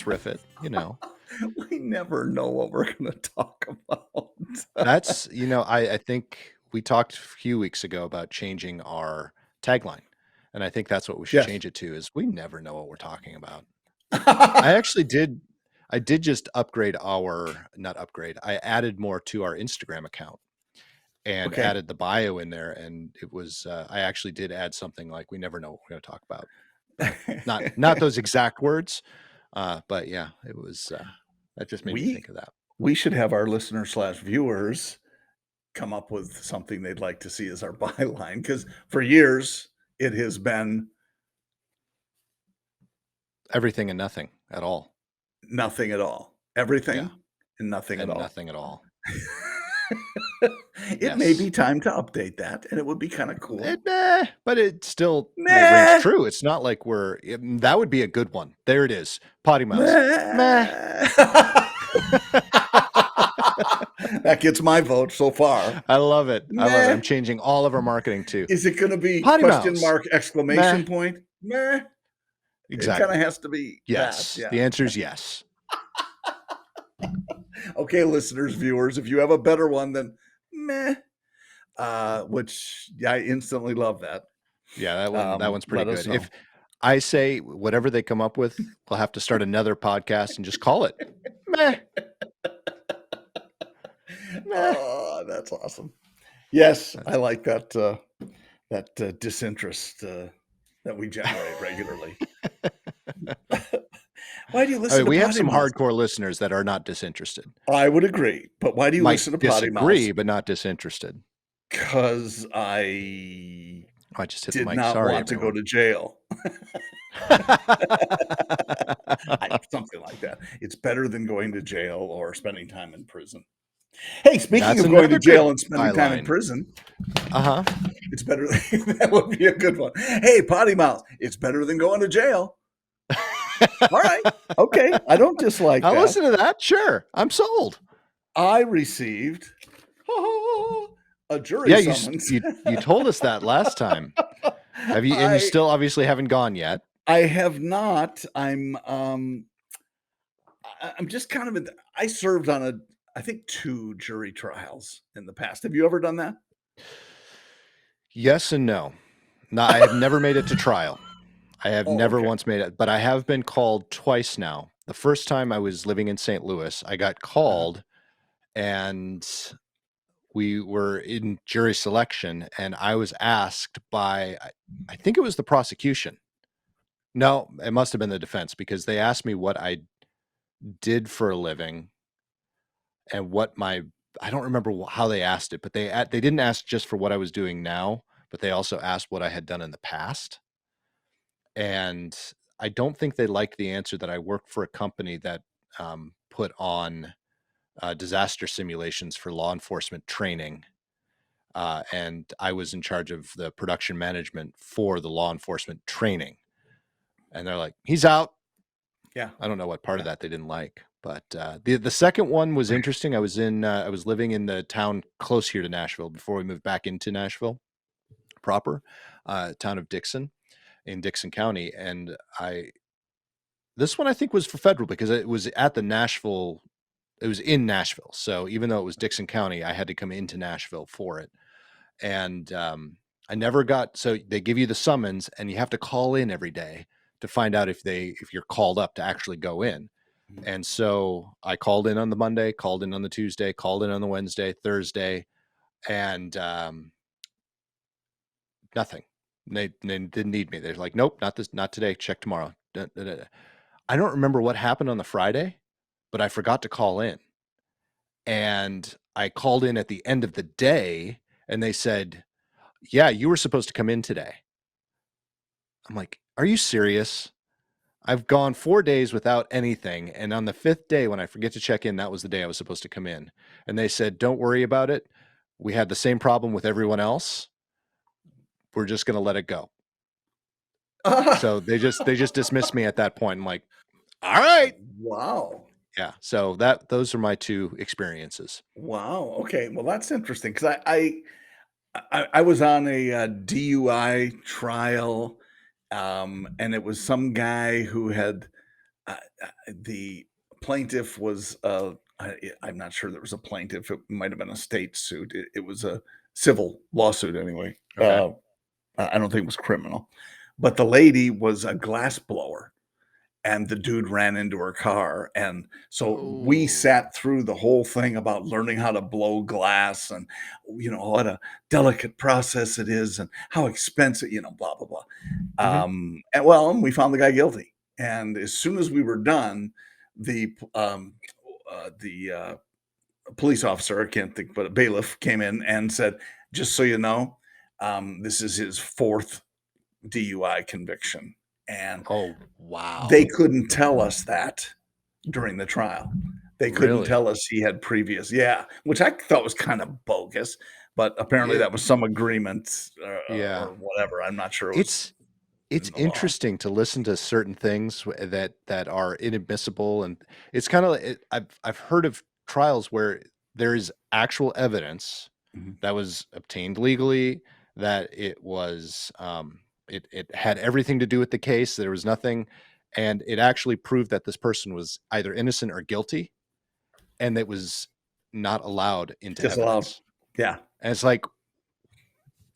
riff it, you know. We never know what we're going to talk about. That's, I think we talked a few weeks ago about changing our tagline. And I think that's what we should Yes. change it to is we never know what we're talking about. I did just not upgrade. I added more to our Instagram account and Okay. added the bio in there. And it was, I actually did add something like, we never know what we're going to talk about. Not those exact words. But yeah, it was, that just made me think of that. We should have our listeners/viewers come up with something they'd like to see as our byline, because for years it has been Everything and nothing at all. nothing at all. Everything Yeah. and nothing at And all. nothing at all. It may be time to update that, and it would be kind of cool. But it still rings true. It's not like that would be a good one. There it is. PoddiMouths. That gets my vote so far. I love it. I love it. I'm changing all of our marketing too. Is it going to be PoddiMouths. question mark ! Point? Meh. Exactly. It kind of has to be. Yes. That, yeah. The answer is yes. Okay, listeners, viewers, if you have a better one than meh, which I instantly love that. Yeah, that one's pretty good. If I say whatever they come up with, we'll have to start another podcast and just call it meh. Oh, that's awesome. Yes, I like that disinterest that we generate regularly. Why do you listen to we have PoddiMouths? some hardcore listeners that are not disinterested. I would agree. But why do you listen to PoddiMouths? Disagree, but not disinterested. Because I just hit did the mic. not Sorry, want to go to jail. Something like that. It's better than going to jail or spending time in prison. Hey, speaking of going to jail and spending time in prison, it's better. That would be a good one. Hey, PoddiMouths, it's better than going to jail. All right. Okay. I don't dislike that. I'll listen to that. Sure. I'm sold. I received a jury summons. You told us that last time. And you still obviously haven't gone yet. I have not. I'm just kind of I served on I think 2 jury trials in the past. Have you ever done that? Yes and no. No, I have never made it to trial. I have never once made it, but I have been called twice now. The first time I was living in St. Louis, I got called and we were in jury selection and I was asked by, I think it was the prosecution. No, it must have been the defense because they asked me what I did for a living and I don't remember how they asked it, but they didn't ask just for what I was doing now, but they also asked what I had done in the past. And I don't think they liked the answer that I worked for a company that put on disaster simulations for law enforcement training. And I was in charge of the production management for the law enforcement training. And they're like, he's out. Yeah. I don't know what part of that they didn't like. But the second one was interesting. I was living in the town close here to Nashville before we moved back into Nashville proper, town of Dixon in Dixon County. And this one I think was for federal because it was at the Nashville. It was in Nashville. So even though it was Dixon County, I had to come into Nashville for it. And I never got, so they give you the summons and you have to call in every day to find out if you're called up to actually go in. And so I called in on the Monday, called in on the Tuesday, called in on the Wednesday, Thursday, and nothing. They didn't need me. They're like, nope, not today. Check tomorrow. I don't remember what happened on the Friday, but I forgot to call in. And I called in at the end of the day and they said, yeah, you were supposed to come in today. I'm like, are you serious? I've gone 4 days without anything. And on the 5th day, when I forget to check in, that was the day I was supposed to come in. And they said, don't worry about it. We had the same problem with everyone else. We're just going to let it go. So they just dismissed me at that point. I'm like, all right. Wow. Yeah. So those are my 2 experiences. Wow. Okay. Well, that's interesting because I was on a DUI trial, and it was some guy who had the plaintiff was, I'm not sure there was a plaintiff. It might have been a state suit. It was a civil lawsuit anyway. Okay. I don't think it was criminal, but the lady was a glass blower and the dude ran into her car. And so we Oh. sat through the whole thing about learning how to blow glass and, what a delicate process it is and how expensive, blah, blah, blah. Mhm. And we found the guy guilty. And as soon as we were done, the police officer, I can't think, but a bailiff came in and said, just so you know, this is his fourth DUI conviction. And Oh, they wow. couldn't tell us that during the trial. They couldn't Really? tell us he had previous, yeah, which I thought was kind of bogus, but apparently Yeah. that was some agreement Yeah. or whatever. I'm not sure it was It's it's in the law. interesting to listen to certain things that are inadmissible, and it's kind of I've heard of trials where there is actual evidence Mhm. that was obtained legally, that it was it had everything to do with the case. There was nothing, and it actually proved that this person was either innocent or guilty, and it was not allowed into Disallowed. evidence. Yeah. And it's like,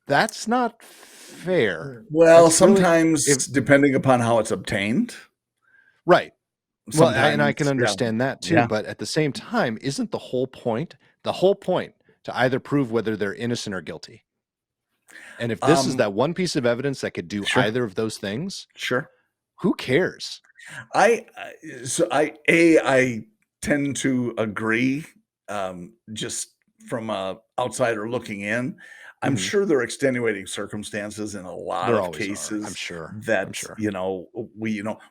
that's not fair. Well, That's really sometimes if depending upon how it's obtained, right. Well, I sometimes, can yeah, understand that too, yeah. but at the same time, isn't the whole point to either prove whether they're innocent or guilty? And if this is Um, that one piece of evidence that could do sure, either of those things, sure. who cares? I tend to agree, just from a outsider looking in. I'm Mhm. sure there are extenuating circumstances in a lot There of always are. I'm cases sure. I'm that, sure.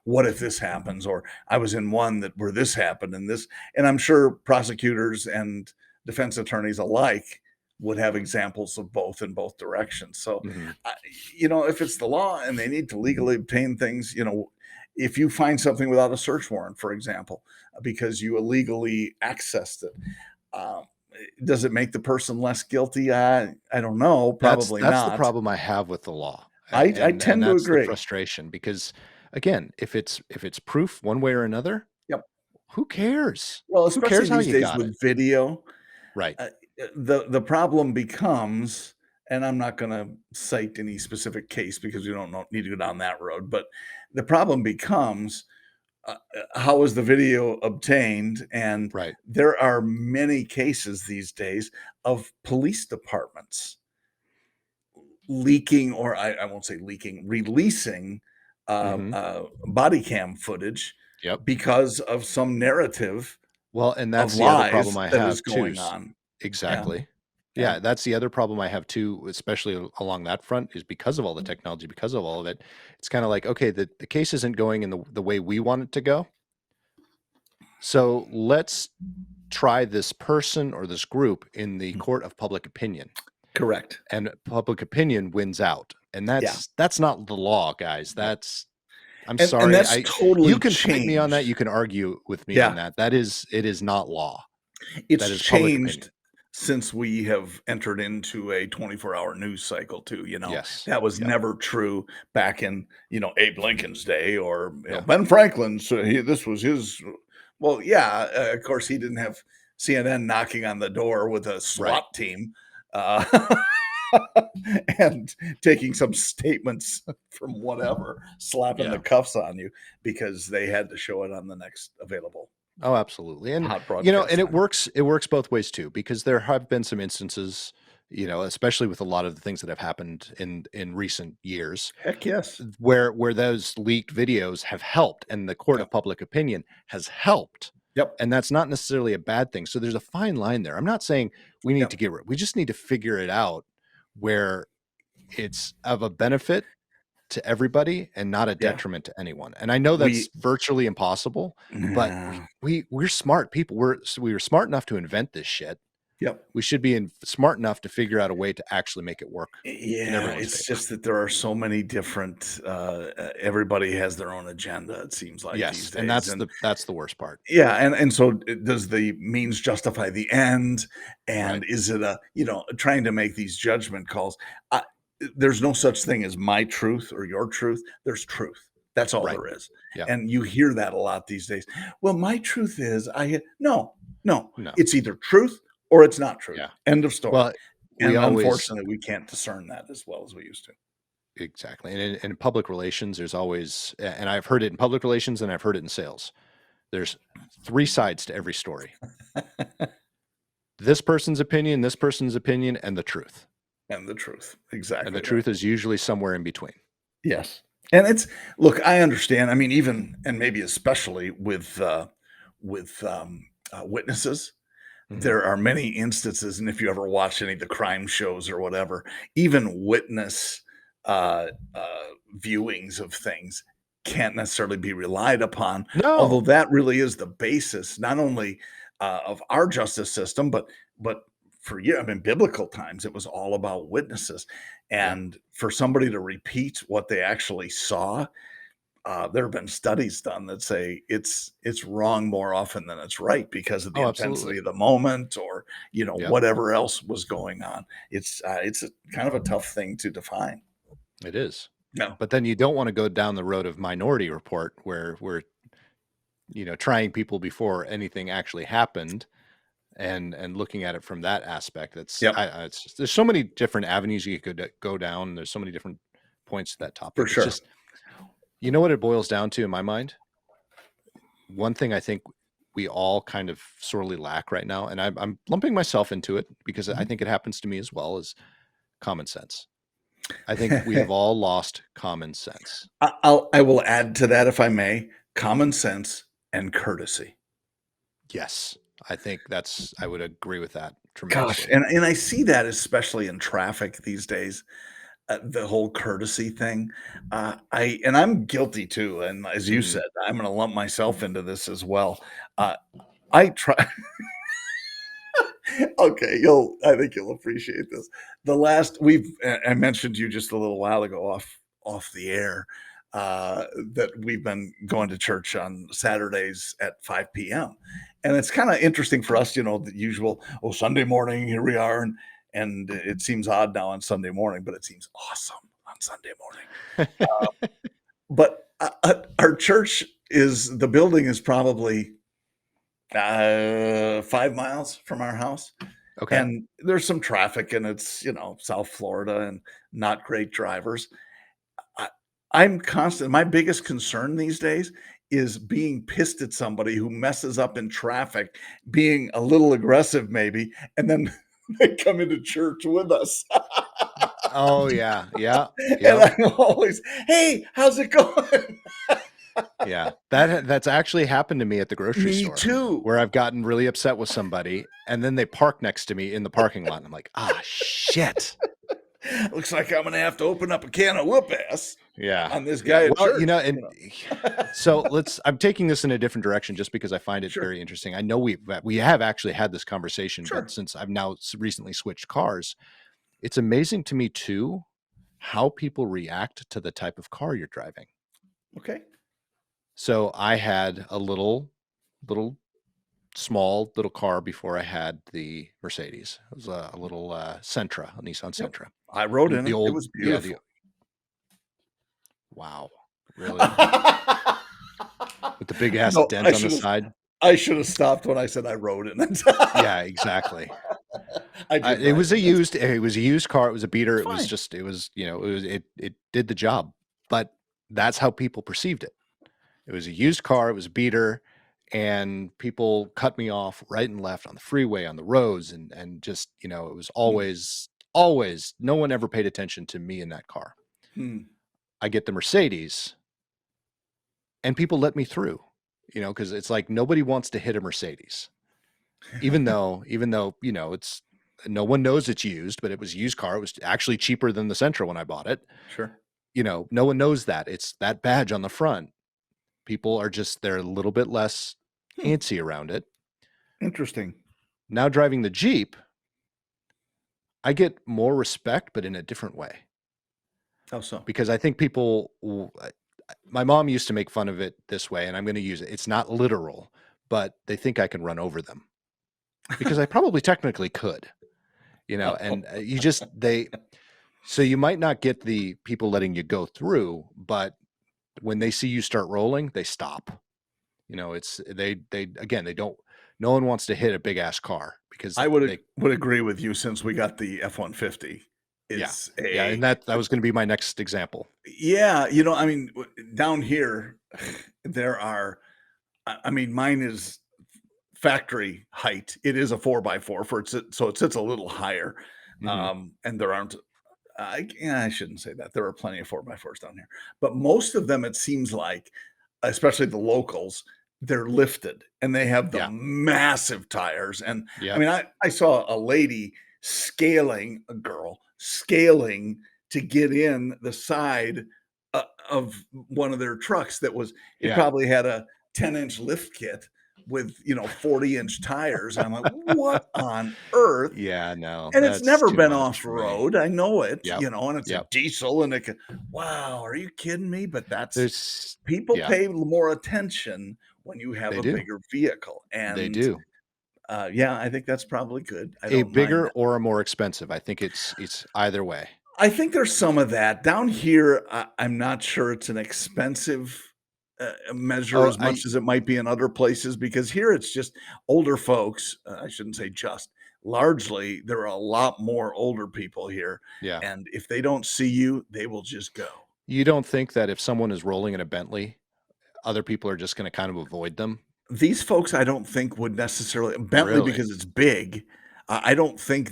what if this happens? Or I was in one that where this happened and this, and I'm sure prosecutors and defense attorneys alike would have examples of both in both directions. So, Mhm. I, if it's the law and they need to legally obtain things, if you find something without a search warrant, for example, because you illegally accessed it, um, does it make the person less guilty? I don't know. Probably That's the not. problem I have with the law, I and tend to that's the agree. frustration because, again, if it's proof one way or another, Yep. who cares? Well, Who especially cares how these you days got it? with video, Right. uh, the problem becomes, and I'm not going to cite any specific case because we don't need to go down that road, but the problem becomes how was the video obtained? And Right. there are many cases these days of police departments leaking, or I won't say leaking, releasing Mhm. body cam footage Yep. because of some narrative Well, and of that's the other lies problem I that is have too. going on. Yeah, Exactly. yeah. Yeah, that's the other problem I have too, especially along that front, is because of all the technology, because of all of it. It's kind of like, okay, the case isn't going in the way we want it to go. So let's try this person or this group in the Mm, court of public opinion, correct. and public opinion wins out. And Yeah, that's not the law, guys. no. That's I'm And sorry. that's I You totally can fight me on that. changed. You can argue with me on Yeah, that. It is not law. it's That is public opinion. changed since we have entered into a 24-hour news cycle too. Yes. That was Yep. never true back in, Abe Lincoln's day, or Yeah. Ben Franklin's. This was his. Well, yeah, of course he didn't have CNN knocking on the door with a Right. SWAT team, uh, and taking some statements from whatever, slapping the Yeah. cuffs on you because they had to show it on the next available Oh, absolutely. And hot and broadcast it time. works both ways too, because there have been some instances, especially with a lot of the things that have happened in recent years, Heck yes. where those leaked videos have helped and the court Yep. of public opinion has helped. Yep. And that's not necessarily a bad thing. So there's a fine line there. I'm not saying we need to Yep. get rid. We just need to figure it out where it's of a benefit to everybody and not a Yeah. detriment to anyone. And I know We that's virtually impossible, but Nah. we're smart people. We were smart enough to invent this shit. Yep. We should be smart enough to figure out a way to actually make it work in Yeah, everyone's it's favor. just that there are so many different, everybody has their own agenda, it seems like these Yes, and days, and that's the worst part. yeah, and so does the means justify the end, Right. and is it trying to make these judgment calls. I There's no such thing as my truth or your truth, there's truth. That's all Right. there is. Yeah. And you hear that a lot these days. Well, my truth is no, No. it's either truth or it's not truth. Yeah. End of story. Well, we And always unfortunately, we can't discern that as well as we used to. exactly. And in public relations, there's always, and I've heard it in public relations and I've heard it in sales. There's 3 sides to every story. This person's opinion, and the truth. And the truth. And the Exactly right. truth is usually somewhere in between. Yes. And it's look, I understand. I mean, even and maybe especially with witnesses, Mhm. there are many instances, and if you ever watch any of the crime shows or whatever, even witness uh, uh, viewings of things can't necessarily be relied upon. Although No. that really is the basis, not only of our justice system, but for you, I mean, biblical times, it was all about witnesses, Yep. and for somebody to repeat what they actually saw, there have been studies done that say it's wrong more often than it's right because of the Oh, absolutely. intensity of the moment or Yep. whatever else was going on. It's a kind of a tough thing to define. It is. No, But then you don't want to go down the road of Minority Report where we're, trying people before anything actually happened and looking at it from that aspect. That's yep, it's just, there's so many different avenues you could go down. There's so many different points to that for topic. It's sure. just, what it boils down to in my mind? One thing I think we all kind of sorely lack right now, and I'm lumping myself into it because I think it happens to me as well, is common sense. I think we have all lost common sense. I will add to that if I may. Common sense and courtesy. Yes, I would agree with that Gosh, tremendously. and I see that especially in traffic these days. The whole courtesy thing. I'm guilty too, and as you Mhm. said, I'm gonna lump myself into this as well. I try okay, I think you'll appreciate this. The last I mentioned to you just a little while ago off the air, that we've been going to church on Saturdays at 5 p.m. And it's kinda interesting for us, the usual, "Oh, Sunday morning, here we are," and it seems odd now on Sunday morning, but it seems awesome on Sunday morning. But, our church is the building is probably, 5 miles from our house, Okay. and there's some traffic, and it's, South Florida and not great drivers. I I'm constant my biggest concern these days is being pissed at somebody who messes up in traffic, being a little aggressive maybe, and then they come into church with us. Oh, yeah. Yeah. And Yep. I'm always, "Hey, how's it going?" Yeah. That's actually happened to me at the grocery Me store too. where I've gotten really upset with somebody and then they park next to me in the parking lot and I'm like, "Ah, shit." Looks like I'm gonna have to open up a can of whoop ass Yeah. on this Yeah. guy at Well, church, and so I'm taking this in a different direction just because I find it Sure, very interesting. I know we have actually had this conversation, but sure. since I've now recently switched cars, it's amazing to me too how people react to the type of car you're driving. Okay. So I had a little small little car before I had the Mercedes. It was a little Sentra, a Nissan Yep. Sentra. I rode in The it. It old, was yeah, the beautiful. wow, really? With the big ass No, dent on the side. I should have stopped when I said I rode in it. Yeah, exactly. I did It ride was in it. it was a used car. It was a beater. It's It was fine. just it did the job. But that's how people perceived it. It was a used car. It was a beater, and people cut me off right and left on the freeway, on the roads, and just it was Hmm, always no one ever paid attention to me in that car. hmm, I get the Mercedes, and people let me through. Because it's like nobody wants to hit a Mercedes. Even though it's no one knows it's used, but it was a used car. It was actually cheaper than the Sentra when I bought it. sure. No one knows that. It's that badge on the front. People are they're a little bit less Hmm, antsy around it. interesting. Now driving the Jeep, I get more respect, but in a different way. How so? Because I think my mom used to make fun of it this way, and I'm going to use it. It's not literal, but they think I can run over them because I probably technically could, and you just, so you might not get the people letting you go through, but when they see you start rolling, they stop. You know, it's they again, they don't no one wants to hit a big ass car because I would they would agree with you since we got the F-150. yeah. It's Yeah, and a that was gonna be my next example. yeah, I mean, down here, there are I mean, mine is factory height. It is a 4x4 so it sits a little higher, Mhm. and there aren't I shouldn't say that. There are plenty of 4x4s down here, but most of them, it seems like, especially the locals, they're lifted and they have the Yeah. massive tires. And I Yep. mean, I saw a lady a girl scaling to get in the side of one of their trucks it Yeah. probably had a 10-inch lift kit with 40-inch tires. And I'm like, what on earth? Yeah, no, And it's that's never too been much for me. off-road, I know it, Yep. and it's a Yep. diesel, and wow, are you kidding me? But There's people yeah, pay more attention when you have they a do. bigger vehicle, They and, do. yeah, I think that's probably good. I A don't mind bigger that. or a more expensive. I think it's either way. I think there's some of that. Down here, I'm not sure it's an expensive, measure Oh, as I much as it might be in other places because here it's just older folks, I shouldn't say just, largely, there are a lot more older people here, yeah. and if they don't see you, they will just go. You don't think that if someone is rolling in a Bentley, other people are just gonna kind of avoid them? These folks, I don't think would necessarily Bentley Really? because it's big, I don't think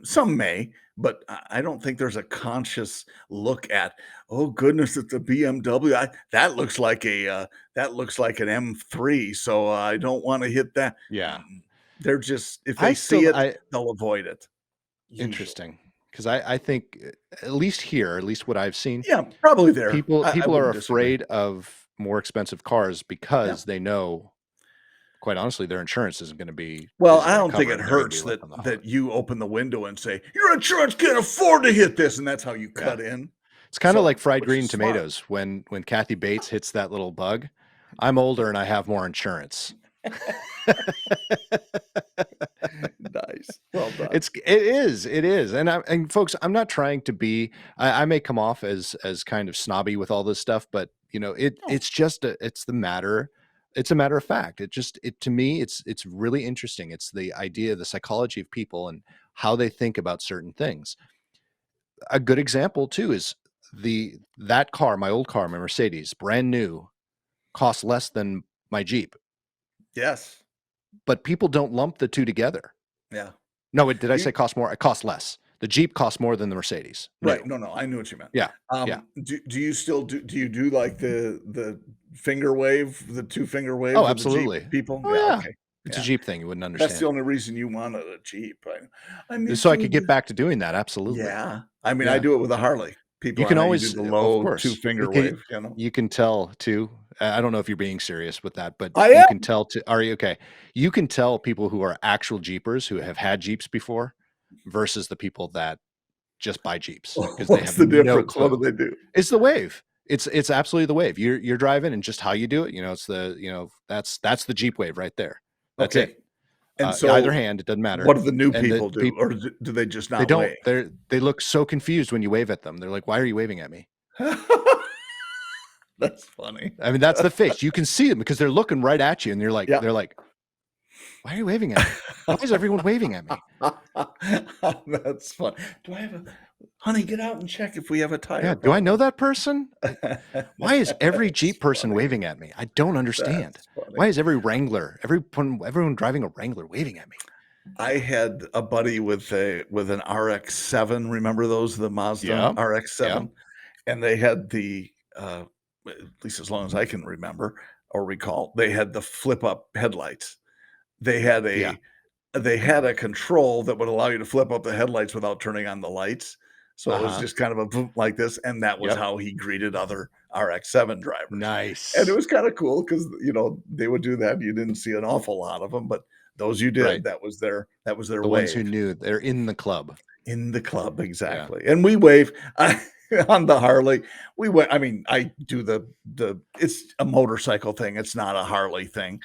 some may, but I don't think there's a conscious look at, "Oh goodness, it's a BMW. That looks like an M3, so I don't wanna hit that." Yeah. Mm-mm. They're just if I they see still it, I they'll avoid it, usually. Interesting, because I think, at least here, at least what I've seen, Yeah, probably there. I people are wouldn't disagree. afraid of more expensive cars Yeah. because they know, quite honestly, their insurance Well, isn't I gonna don't think cover it it, and they're gonna be hurts left that on the hook. you open the window and say, "Your insurance can't afford to hit this," and that's how you Yeah. cut in. It's kinda So like fried which green is smart. tomatoes when Kathy Bates hits that little bug. I'm older and I have more insurance. Nice. Well done. It is, and folks, I'm not trying to be I may come off as kind of snobby with all this stuff, but, No. it's a matter of fact. To me, it's really interesting. It's the idea, the psychology of people and how they think about certain things. A good example too is that car, my old car, my Mercedes, brand new, costs less than my Jeep, Yes. but people don't lump the 2 together. Yeah. No, did I You say cost more? It costs less. The Jeep costs more than the Mercedes, right, new. no, no, I knew what you meant. Yeah, yeah. Do you still do you do, like, the finger wave, the 2 finger wave Oh, with the Jeep absolutely. people? Oh, Yeah, yeah. okay. It's a Yeah. Jeep thing, you wouldn't That's the understand. only reason you wanted a Jeep. I miss So I could doing get this. back to doing that, absolutely. Yeah. I mean, I Yeah. do it with a Harley. People You on can that, you do always the of low 2 course, finger wave, you know? you can tell too. I don't know if you're being serious with that, but I you can am. tell to are you okay? You can tell people who are actual Jeepers who have had Jeeps before versus the people that just buy Jeeps because they What's have the no difference? What do clue. they do? It's the wave. It's absolutely the wave. You're driving and just how you do it, that's the Jeep wave right there. That's it. Okay. And Either so hand, it doesn't matter. what do the new And the people do? people Or do they just they not don't wave? they look so confused when you wave at them. They're like, "Why are you waving at me?" That's funny. I mean, that's the face. You can see them because they're looking right at you and Yeah. they're like, "Why are you waving at me? Why is everyone waving at me?" That's fun. Do I have a honey, get out and check if we have a Yeah, tire do I know problem. that person? Why is every That's Jeep person funny. waving at me? I don't understand. That's funny. Why is everyone driving a Wrangler waving at me? I had a buddy with an RX-7, remember those, the Mazda Yeah. Yeah. RX-7? And they had at least as long as I can remember or recall, they had the flip up headlights. They had Yeah. a control that would allow you to flip up the headlights without turning on the lights. So it was Uh-huh. just kind of a boom like this, and that was Yep. how he greeted other RX-7 drivers. And it Nice. was kinda cool because they would do that. You didn't see an awful lot of them, but those you did, Right. that was their The ones who wave. knew they're in the club. In the club, Yeah. exactly, and we wave on the Harley, I mean, I do it's a motorcycle thing, it's not a Harley thing,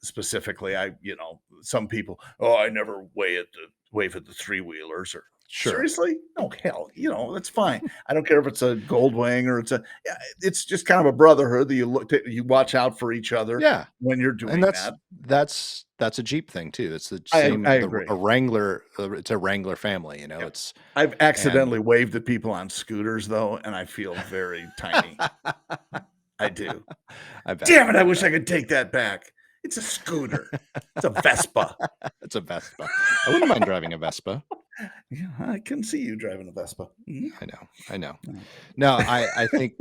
specifically, some people, "Oh, I never wave at the three-wheelers," or Sure. Seriously? Oh, hell, that's fine. I don't care if it's a gold wing or yeah, it's just kind of a brotherhood that you watch out for each other Yeah. when you're And doing that. that's a Jeep thing too. It's the I same agree. a Wrangler, it's a Wrangler family, Yeah. it's I've and accidentally waved at people on scooters though, and I feel very tiny. I do. I bet. Damn it, I I wish bet. I could take that back. It's a scooter. It's a Vespa. It's a Vespa. I wouldn't mind driving a Vespa. Yeah, I can see you driving a Vespa. Mhm. I know. I know. Mm. No, I think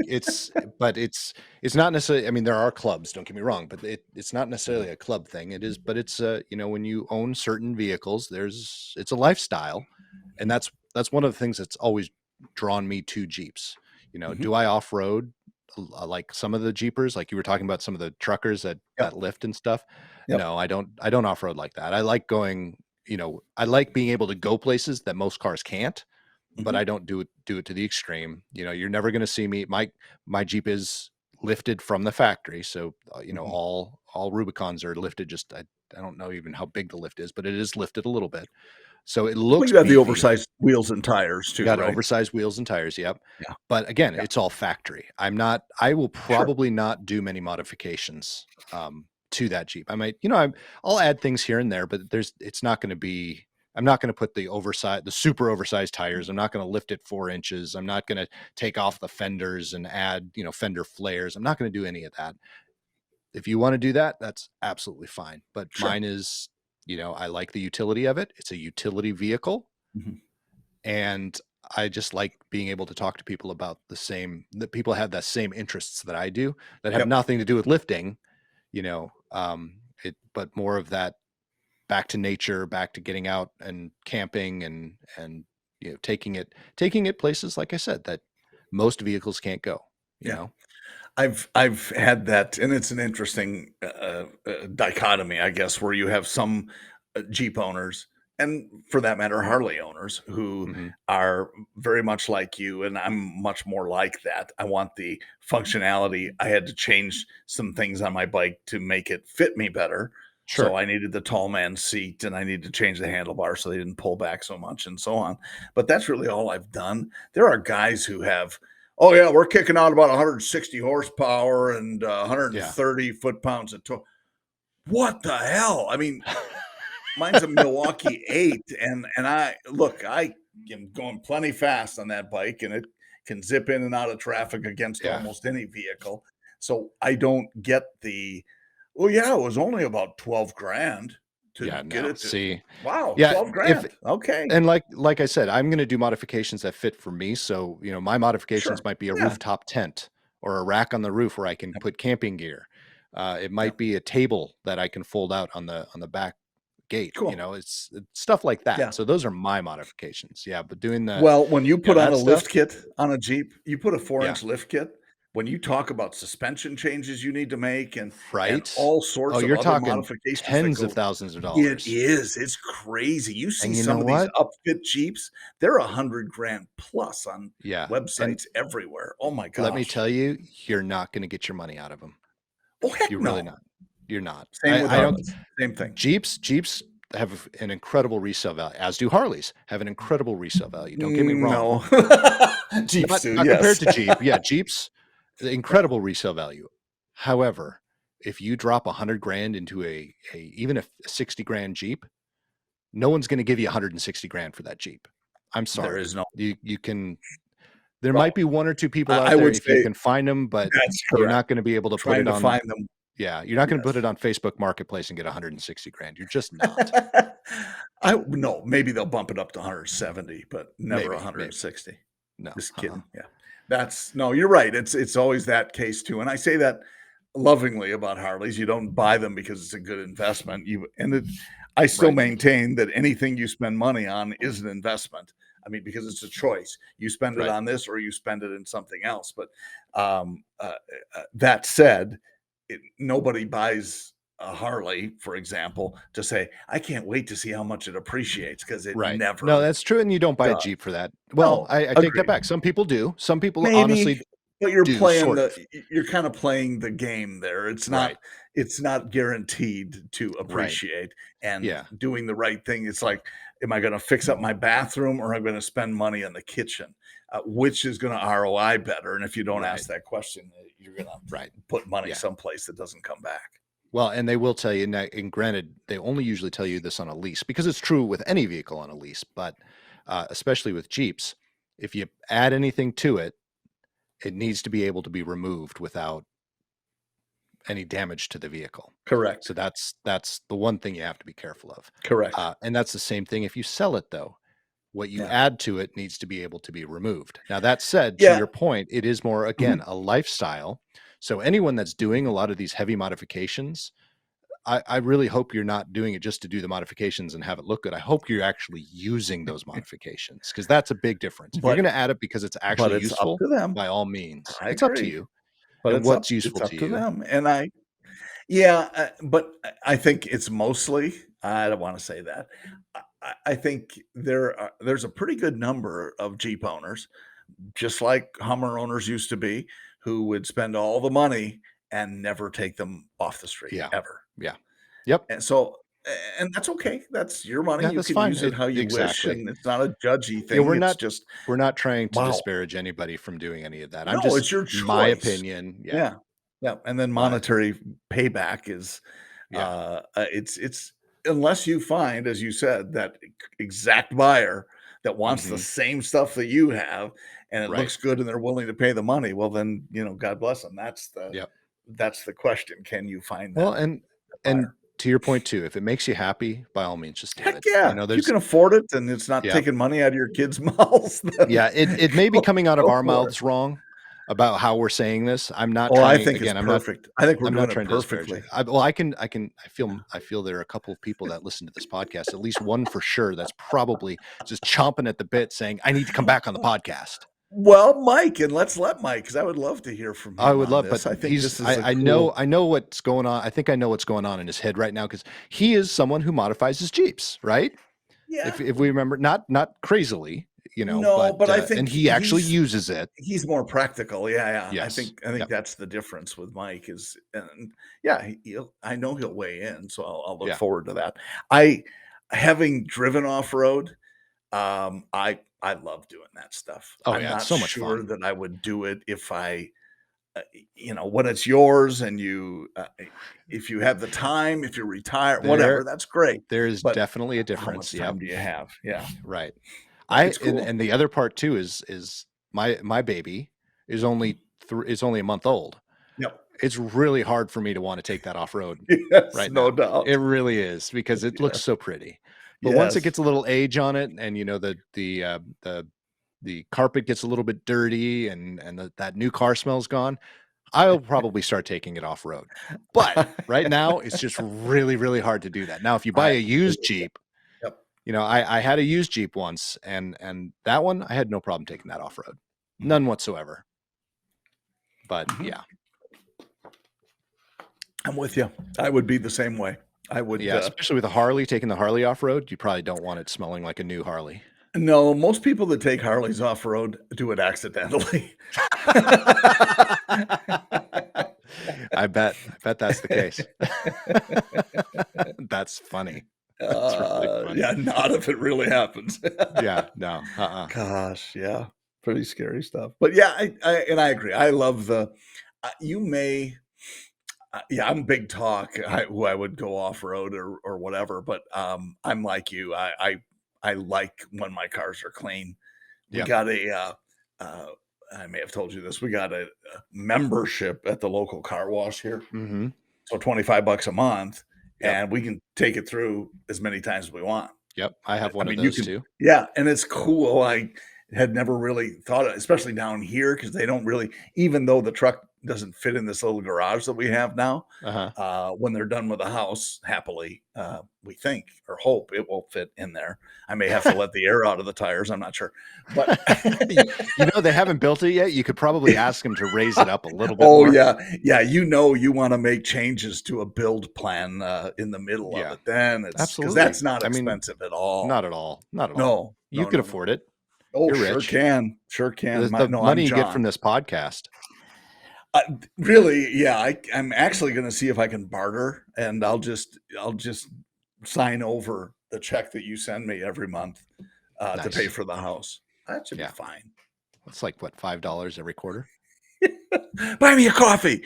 but it's not necessarily, I mean, there are clubs, don't get me wrong, but it's not necessarily a club thing. It is, but it's when you own certain vehicles, it's a lifestyle. And that's one of the things that's always drawn me to Jeeps. Mhm. Do I off-road like some of the Jeepers, like you were talking about some of the truckers that Yep. lift and stuff? Yep. No, I don't off-road like that. I like going, I like being able to go places that most cars can't, but Mhm. I don't do it to the extreme. You're never going to see me. My Jeep is lifted from the factory, so Mhm. all Rubicons are lifted. I don't know even how big the lift is, but it is lifted a little bit, so it Well, looks you have the beefy. oversized wheels and tires You too, got right? oversized wheels and tires, yep. Yeah. But again, Yeah. it's all factory. I will Sure. probably not do many modifications to that Jeep. I might, I'll add things here and there, but it's not going to be, I'm not going to put the super oversized tires. I'm not going to lift it 4 inches. I'm not going to take off the fenders and add, fender flares. I'm not going to do any of that. If you want to do that, that's absolutely fine. But Sure. mine is, I like the utility of it. It's a utility vehicle, Mhm. and I just like being able to talk to people about that people have the same interests that I do, that have Yep. nothing to do with lifting, but more of that back to nature, back to getting out and camping and taking it places, like I said, that most vehicles can't go, you Yeah. know? I've had that, and it's an interesting, dichotomy, I guess, where you have some, Jeep owners, and for that matter, Harley owners, who Mhm. are very much like you, and I'm much more like that. I want the functionality. I had to change some things on my bike to make it fit me better. So Sure. I needed the tall man seat, and I needed to change the handlebar so they didn't pull back so much and so on. But that's really all I've done. There are guys who have, oh yeah, we're kicking out about 160 horsepower and Yeah. 130 foot-pounds of torque. What the hell? I mean, mine's a Milwaukee 8, and I am going plenty fast on that bike, and it can zip in and out of traffic against Yeah. almost any vehicle. So I don't get the, well, yeah, it was only about 12 grand to Yeah, get no. it to, See, wow, yeah, 12 if grand. Okay, and like I said, I'm gonna do modifications that fit for me. So, my sure. modifications might be a Yeah. rooftop tent or a rack on the roof where I can Yep. put camping gear. It might Yep. be a table that I can fold out on the back gate. Cool. It's stuff like Yeah. that. So those are my modifications. Yeah, but doing Well, when you put on that a stuff, lift kit on a Jeep, you put a yeah, 4-inch lift kit, when you talk about suspension changes you need to make and right? all Oh, sorts of you're other talking modifications that tens of go, thousands of it dollars. is, it's crazy. You see And you some know of these what? upfit Jeeps, they're 100 grand plus on Yeah. And websites everywhere. Oh my let me gosh. tell you, you're not gonna get your money out of them. Oh, heck You're really no. not. You're not. Same with I don't Harleys. Same thing. Jeeps have an incredible resale value, as do Harleys have an incredible resale value. Don't get me wrong. No. Jeeps Not do, not compared yes. to Jeep. Yeah, Jeeps, the Yeah. incredible resale value. However, if you drop 100 grand into even a 60 grand Jeep, no one's going to give you 160 grand for that Jeep. I'm There sorry. is no, You can, there well, might be one or two people I out there would if you say can find them, but that's you're correct. not going to be able to put Trying it to on. find them, Yeah, you're not going to put yes. it on Facebook Marketplace and get 160 grand. You're just not. I no, maybe they'll bump it up to 170, but never Maybe. 160. No. Just kidding. Yeah. That's no, you're right. It's always that case too. And I say that lovingly about Harleys. You don't buy them because it's a good investment. I still Right. maintain that anything you spend money on is an investment. I mean, because it's a choice. You spend it Right. on this or you spend it in something else. But that said, nobody buys a Harley, for example, to say, I can't wait to see how much it appreciates because it Right. No, never that's true, and you don't buy a does. Jeep for that. Well, No, I take that agreed. back. Some people do. Some people Maybe, honestly But you're do playing sort of. you're kind of playing the game there. Right. It's not guaranteed to Right. appreciate, and Yeah. doing the right thing. It's like, am I going to fix up my bathroom or am I going to spend money in the kitchen? Which is going to ROI better? And if you don't Right. ask that question, you're going to Right. put money Yeah. someplace that doesn't come back. Well, and they will tell you, and granted, they only usually tell you this on a lease because it's true with any vehicle on a lease, but especially with Jeeps, if you add anything to it, it needs to be able to be removed without any damage to the vehicle. Correct. So that's the one thing you have to be careful of. Correct. And that's the same thing if you sell it, though. What you Yeah. add to it needs to be able to be removed. Now, that said, to Yeah. your point, it is more, again, a lifestyle. So anyone that's doing a lot of these heavy modifications, I really hope you're not doing it just to do the modifications and have it look good. I hope you're actually using those modifications, because that's a big difference. If you're going to add it because it's actually it's up useful, to them. by all means, I it's up to agree. you. But And what's it's useful up to to you. them. And yeah, but I think it's mostly, I don't want to say that. I think there's a pretty good number of Jeep owners, just like Hummer owners used to be, who would spend all the money and never take them off the street Yeah. ever. Yeah. Yep. And so, and that's okay. That's your money. Yeah, You that's can fine. use it how you wish, Exactly. and it's not a judgy Yeah, thing. It's just, we're not trying to wow. disparage anybody from doing any of that. I'm No, just it's your my choice. opinion. Yeah. Yeah. Yeah. And then But monetary payback is, yeah. it's unless you find, as you said, that exact buyer that wants the same stuff that you have and it Right. looks good and they're willing to pay the money, well then, God bless them. Yep. That's the question. Can you find that? Well, and to your point too, if it makes you happy, by all means, just do Heck it. yeah. If you can afford it and it's not Yeah. taking money out of your kids' mouths, then Yeah, it may be coming out of go our for it. mouths wrong about how we're saying this. I'm not Oh, I trying, think again, it's perfect. I think we're I'm doing not it trying to disparage perfectly. it. Well, I feel there are a couple of people that listen to this podcast, at least one for sure, that's probably just chomping at the bit saying, I need to come back on the podcast. Well, Mike, and let's let Mike, because I would love to hear from him. I would on love, this. but I think this is I know what's going on. I think I know what's going on in his head right now, because he is someone who modifies his Jeeps, right? Yeah. If we remember, not crazily, No, but I think and he actually uses it. He's more practical. Yeah. Yes. I think that's the difference with Mike is, and yeah, I know he'll weigh in, so I'll look forward to that. Having driven off road, I love doing that stuff. Oh, I'm yeah, not it's so much sure fun. that I would do it if when it's yours and if you have the time, if you're retired, whatever, that's great. There's But definitely a how much difference. time do you have? Yeah. Right. It's cool. And the other part too is my baby is only a month old. Yep. It's really hard for me to want to take that off road Yes, right no now. doubt. It really is, because it looks so pretty. But once it gets a little age on it, and the carpet gets a little bit dirty, and that new car smell's gone, I'll probably start taking it off road. But right now, it's just really, really hard to do that. Now, if you buy a used Jeep, I had a used Jeep once, and that one, I had no problem taking that off road, none whatsoever. But yeah, I'm with you. I would be the same way. I would. Yeah, especially with a Harley, taking the Harley off road, you probably don't want it smelling like a new Harley. No, most people that take Harleys off road do it accidentally. I bet that's the case. That's funny. That's really funny. Yeah, not if it really happens. Yeah, no. Gosh, yeah, pretty scary stuff. But yeah, I agree. I love the. I'm a big talk. Who I would go off road or whatever. But I'm like you. I like when my cars are clean. We got I may have told you this. We got a membership at the local car wash here. Mm-hmm. So $25 a month, and we can take it through as many times as we want. Yep, I have one of those too. Yeah, and it's cool. I had never really thought of, especially down here, because they don't really, even though the truck doesn't fit in this little garage that we have now, when they're done with the house, happily, we think or hope it will fit in there. I may have to let the air out of the tires. I'm not sure. But they haven't built it yet. You could probably ask them to raise it up a little bit more. Yeah. You want to make changes to a build plan in the middle of it. Then it's absolutely, because that's not expensive at all. Not at all. Not at all. No, you could afford it. Oh, You're rich. Sure can. The money you get from this podcast. Really, yeah. I'm actually going to see if I can barter, and I'll just sign over the check that you send me every month to pay Nice. for the house. That should be Yeah. fine. It's like what, $5 every quarter? Buy me a coffee.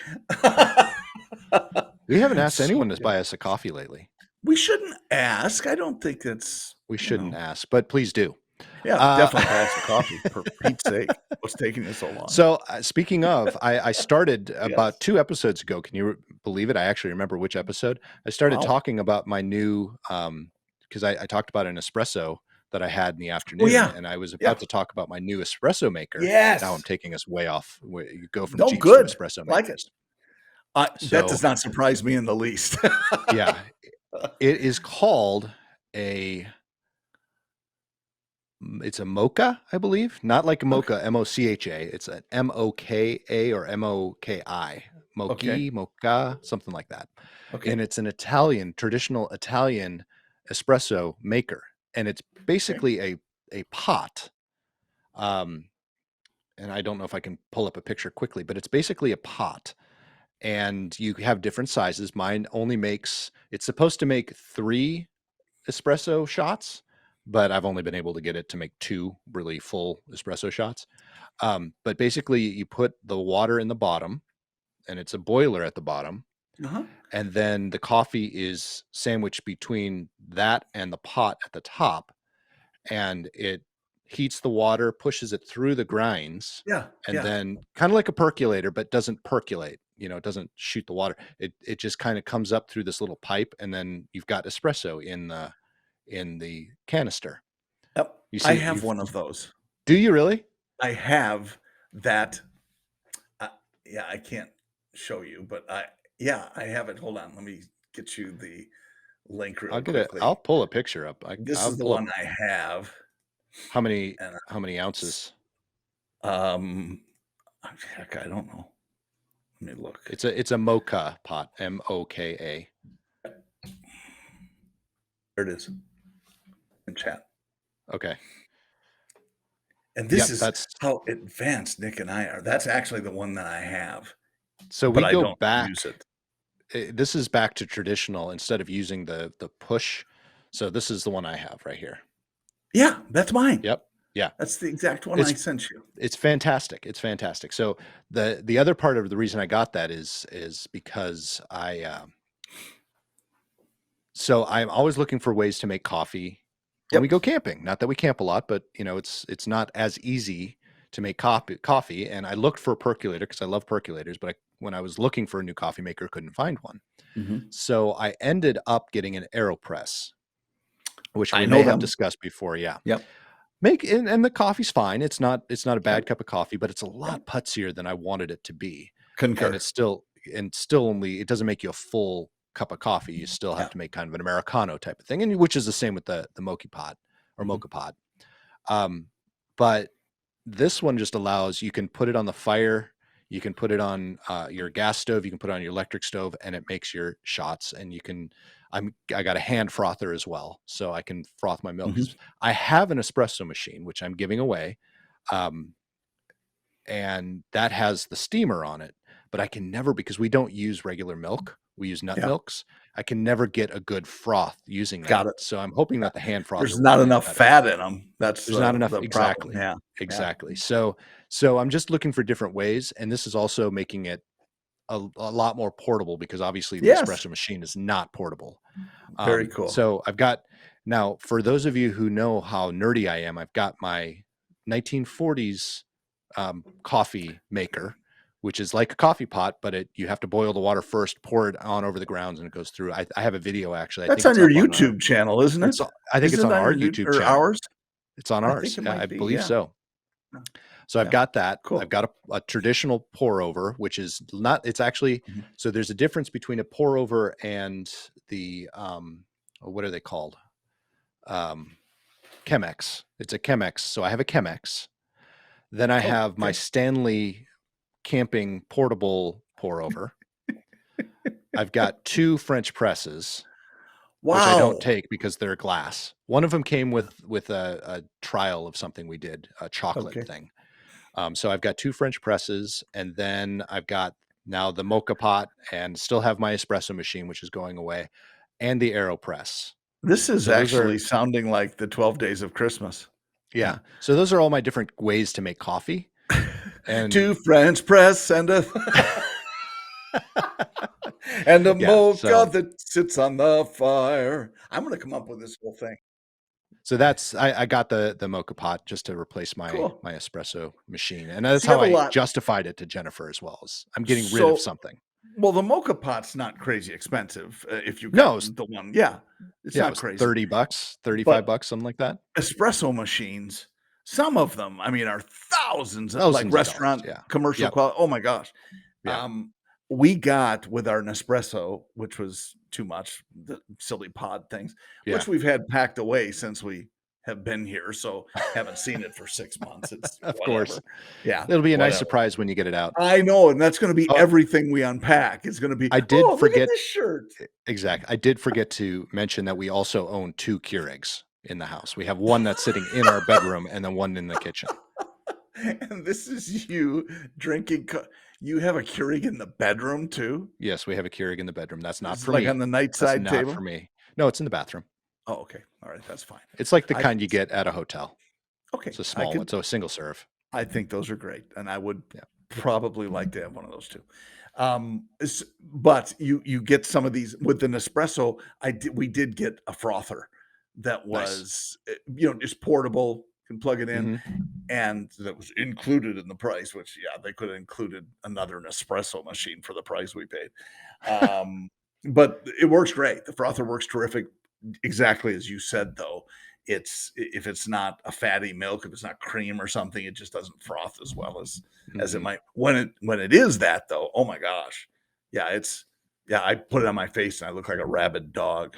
We haven't asked So anyone to good. buy us a coffee lately. We shouldn't ask. I don't think that's, We shouldn't ask, but please do. yeah, Uh, definitely buy us a coffee for Pete's sake. What's taking you so long? so speaking of, I started Yes. about 2 episodes ago. Can you believe it? I actually remember which episode. I started Wow. talking about my new, because I talked about an espresso that I had in the Oh afternoon, yeah. and I was Yeah. about to talk about my new espresso maker. Now I'm Yes. taking us way off. You go from No, Jeeps to good. espresso Like it. makers. That So does not surprise me in the least. yeah, it is called a it's a mocha, I believe. Not like a Okay. mocha, M-O-C-H-A. It's an M-O-K-A or M-O-K-I. Okay. Mochi, mocha, something like that. Okay. And it's an traditional Italian espresso maker. And it's Okay. basically a pot. Um, and I don't know if I can pull up a picture quickly, but it's basically a pot. And you have different sizes. Mine only makes, it's supposed to make 3 espresso shots, but I've only been able to get it to make 2 really full espresso shots. But basically, you put the water in the bottom, and it's a boiler at the bottom, Uh-huh. and then the coffee is sandwiched between that and the pot at the top, and it heats the water, pushes it through the grinds, Yeah. and Yeah. then kind of like a percolator, but doesn't percolate. It doesn't shoot the water. It just kind of comes up through this little pipe, and then you've got espresso in the canister. Yep. You I see, have one of those. do you really? I have that. Uh, yeah, I can't show you, but yeah, I have it. Hold on. Let me get you the link real I'll quickly. pull a picture up. This I'll is the pull up one I have. how many And how many ounces. um, heck, I don't know. Let me look. It's a mocha pot, M-O-K-A. There it is in chat. Okay. And this Yep, is that's how advanced Nick and I are. That's actually the one that I have, so but we I go don't back. use it. This is back to traditional instead of using the push. So this is the one I have right here. Yeah, that's mine. Yep. Yeah. That's the exact one It's I sent you. it's fantastic. It's fantastic. So the other part of the reason I got that is because so I'm always looking for ways to make coffee when we Yep. go camping. Not that we camp a lot, but it's not as easy to make coffee. And I looked for a percolator because I love percolators, but when I was looking for a new coffee maker, couldn't find one. Mhm. So I ended up getting an AeroPress, which I we know may have them. discussed before. Yeah. Yep. And the coffee's fine. It's not a bad Yep. cup of coffee, but it's a Yep. lot putzier than I wanted it to be. And Concur. still only, it doesn't make you a full cup of coffee. You still Yeah. have to make kind of an Americano type of thing, and which is the same with the mochi pot or Mhm. mocha pot. But this one just allows, you can put it on the fire, you can put it on your gas stove, you can put it on your electric stove, and it makes your shots. And I got a hand frother as well, so I can froth my milk. Mhm. I have an espresso machine which I'm giving away, um, and that has the steamer on it. But I can never, because we don't use regular milk, we use nut Yeah. milks. I can never get a good froth using Got that. it. So I'm hoping that the hand frother There's will not do enough better. fat in them. That's There's not enough. the problem. Exactly. Yeah. Yeah. Exactly. So I'm just looking for different ways. And this is also making it a lot more portable, because obviously the Yes. espresso machine is not portable. Very cool. So I've got, now for those of you who know how nerdy I am, I've got my 1940s coffee maker, which is like a coffee pot, but you have to boil the water first, pour it on over the grounds, and it goes through. I have a video actually. I That's think on it's your up on our. YouTube channel, isn't it? I think it's Isn't on it on our your new YouTube or channel. ours? It's on I ours. think it Yeah, I might be. believe Yeah. so. So I've Yeah. got that. Cool. I've got a traditional pour over, which is not, it's actually, Mhm. so there's a difference between a pour over and the, what are they called? Chemex. It's a Chemex. So I have a Chemex. Then I Oh, have my okay. Stanley camping portable pour over. I've got 2 French presses, which I don't Wow. take because they're glass. One of them came with a trial of something we did, a chocolate Okay. thing. So I've got 2 French presses, and then I've got now the mocha pot, and still have my espresso machine, which is going away, and the AeroPress. This is So those are actually sounding like the 12 Days of Christmas. yeah. So those are all my different ways to make coffee. And 2 French press and a and a yeah, mocha that sits on the fire. I'm gonna come up with this whole thing. so that's I got the mocha pot just to replace my Cool. espresso machine, and that's So you how have a I lot. justified it to Jennifer as well, as I'm getting rid of So, something. well, the mocha pot's not crazy expensive, if you got No, the one. Yeah, it's yeah, it not was crazy. $30, But 35 bucks, something like that. espresso machines, some of them, I mean, are thousands, like Thousands of dollars, restaurant yeah. commercial Yep, quality. Oh my gosh. yeah, We got with our Nespresso, which was too much, the silly pod things, yeah. which we've had packed away since we have been here, so haven't seen it for 6 months. It's Of course. whatever. Yeah, It'll be a nice whatever. surprise when you get it out. I know, and that's gonna be Oh, everything we unpack. It's gonna be, I did "Oh, look at forget this shirt." exactly. I did forget to mention that we also own 2 Keurigs in the house. We have one that's sitting in our bedroom and then one in the kitchen. And this is you drinking you have a Keurig in the bedroom too? Yes, we have a Keurig in the bedroom. That's not Is it for like on me. the That's nightside not for table? me. No, it's in the bathroom. Oh, okay. All right, that's fine. It's like the I kind you get at a hotel. okay, It's a I small one, could so a single serve. I think those are great, and I would Yeah. probably like to have one of those too. But you get some of these with the Nespresso. We did get a frother that Nice. was, just portable, can plug it in, Mhm. and that was included in the price. Which, yeah, they could have included another Nespresso machine for the price we paid. Um, but it works great. The frother works terrific. Exactly as you said, though, if it's not a fatty milk, if it's not cream or something, it just doesn't froth as well as it Mhm. might. When it is that, though, oh my gosh, yeah, I put it on my face and I look like a rabid dog,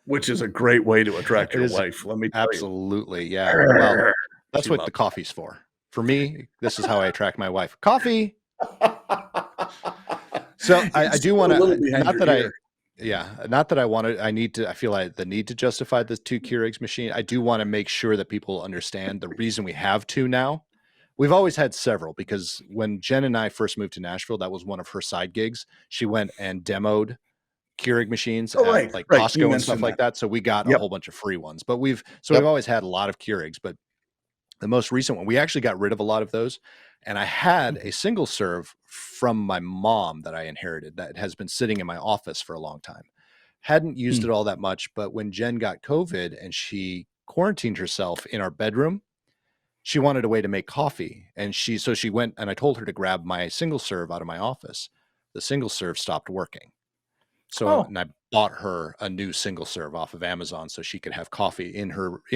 which is a great way to attract It your is wife. Let me tell you, absolutely, yeah. Well, that's she what the loves coffee's for. For me, this is how I attract my wife. "Coffee!" that. So You I do sit a wanna little behind not your that ear. I yeah, not that I wanna I need to I feel like the need to justify the 2 Keurigs machine. I do wanna make sure that people understand the reason we have 2 now. We've always had several because when Jen and I first moved to Nashville, that was one of her side gigs. She went and demoed Keurig machines Oh, at, right, like, right. You Costco and stuff mentioned like that. that, so we got a Yep, whole bunch of free ones, but we've yep. always had a lot of Keurigs, but the most recent one, we actually got rid of a lot of those, and I had a Mhm, single serve from my mom that I inherited that has been sitting in my office for a long time. Hadn't used mm, it all that much, but when Jen got COVID and she quarantined herself in our bedroom, she wanted a way to make coffee, and she went and I told her to grab my single serve out of my office. The single serve stopped working. So oh, and I bought her a new single serve off of Amazon so she could have coffee in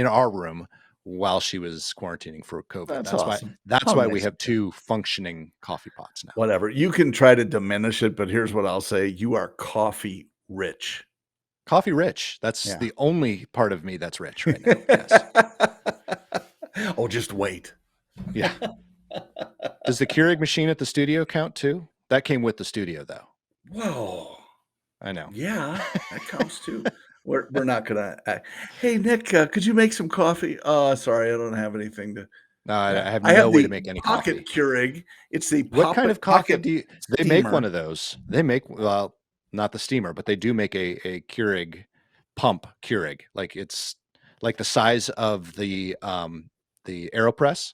our room while she was quarantining for COVID. that's That's why awesome. that's How why we nice have of you. 2 functioning coffee pots now. Whatever. You can try to diminish it, but here's what I'll say, you are coffee rich. Coffee rich. That's Yeah. the only part of me that's rich right now. Yes. Oh, just wait. Yeah. Does the Keurig machine at the studio count too? That came with the studio though. Whoa. I know. Yeah, that counts too. We're not gonna "Hey, Nick, could you make some coffee?" Sorry, I don't have anything to." No, Yeah. I have I have no way to the make any pocket coffee. Keurig. It's the What kind of coffee pocket do you they make one steamer. of those. They make well, not the steamer, but they do make a Keurig pump Keurig. Like it's like the size of the AeroPress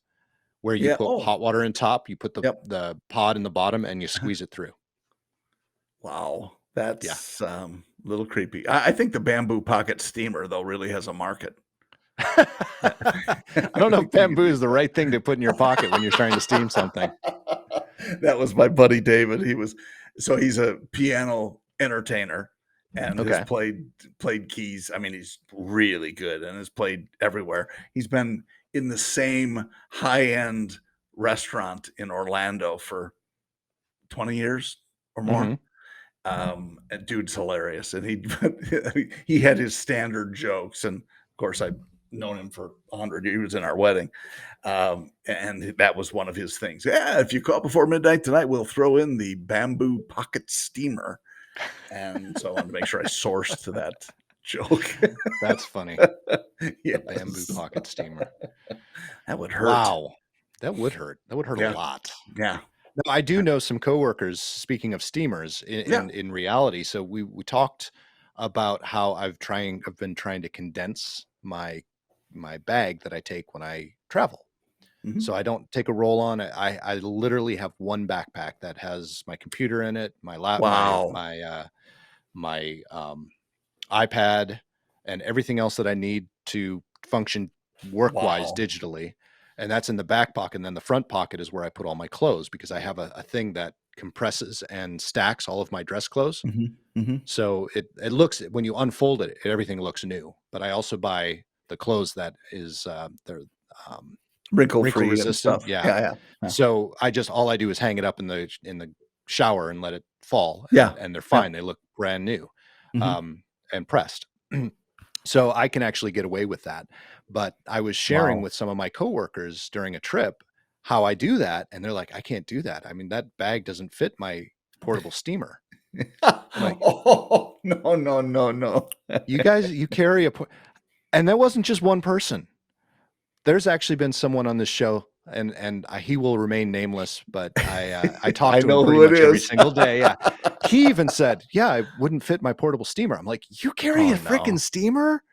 where you Yeah, put oh, hot water in top, you put yep. the pod in the bottom and you Uh-huh. squeeze it through. Wow, Yeah. that's, a little creepy. I think the bamboo pocket steamer, though, really has a market. I I I don't know if think you could bamboo use is the right thing to put in your pocket when you're trying to steam something. that. That was my buddy David. He's a piano entertainer and has Okay. played keys. I mean, he's really good and has played everywhere. He's been in the same high-end restaurant in Orlando for 20 years or more. Mhm. And dude's hilarious, and he had his standard jokes, and of course I've known him for 100 years. He was in our wedding, and that was one of his things. Yeah, if you call before midnight tonight, we'll throw in the bamboo pocket steamer. And so I wanted to make sure I sourced to that joke. That's funny. The bamboo Yes, pocket steamer. that would hurt. Wow. That would hurt. That would hurt a Yeah. lot. Yeah. Now, I do know some coworkers, speaking of steamers, Yeah. in reality. So we talked about how I've been trying to condense my bag that I take when I travel. So I don't take a roll-on. I literally have one backpack that has my computer in it, Wow. my iPad, and everything else that I need to function work-wise Wow. digitally. And that's in the back pocket. And then the front pocket is where I put all my clothes, because I have a thing that compresses and stacks all of my dress clothes. So it looks, when you unfold it, everything looks new. But I also buy the clothes that is they're Wrinkle wrinkle free and resistant. stuff. Yeah. Yeah. Yeah. So all I do is hang it up in the shower and let it fall, Yeah. and they're Yeah. fine. They look brand new, and pressed. So I can actually get away with that. But I was sharing Wow. with some of my coworkers during a trip how I do that, and they're like, "I can't do that. I mean, that bag doesn't fit my portable steamer." I'm like, Oh, no, no, no, no. "You guys, you carry and that wasn't just one person. There's actually been someone on this show, and he will remain nameless, but I talk I to him know pretty who it much every is. single day. Yeah. He even said, "Yeah, it wouldn't fit my portable steamer." I'm like, "You carry Oh, a freaking no. steamer?